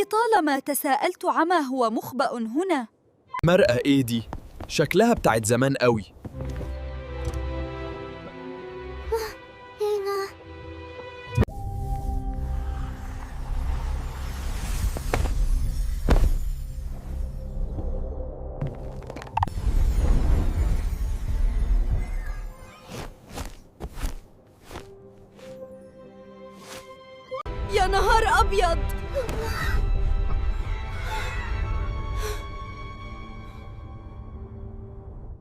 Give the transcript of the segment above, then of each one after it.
لطالما تساءلت عما هو مخبأ هنا. مرأة إيه دي؟ شكلها بتاعت زمان قوي. يا نهار أبيض!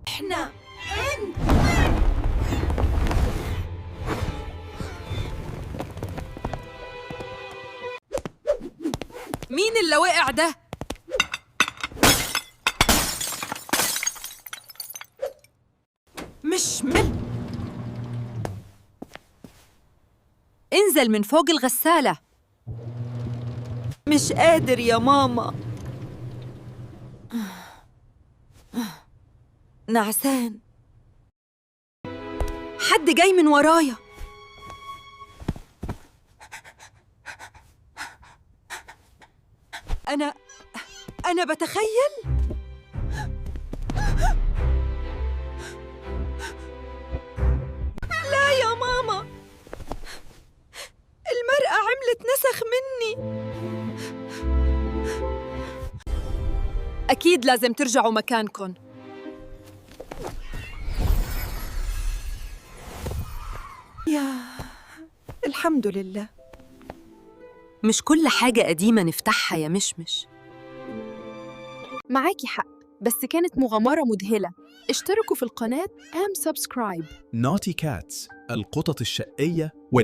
إحنا مين اللي وقع ده؟ انزل من فوق الغسالة. مش قادر يا ماما. نعسان. حد جاي من ورايا. أنا بتخيل. لا يا ماما، المرأة عملت نسخ مني. أكيد لازم ترجعوا مكانكم. الحمد لله. مش كل حاجة قديمة نفتحها يا مشمش. معاكي حق، بس كانت مغامرة مذهلة. اشتركوا في القناة سبسكرايب. نوتي كاتس، القطط الشقية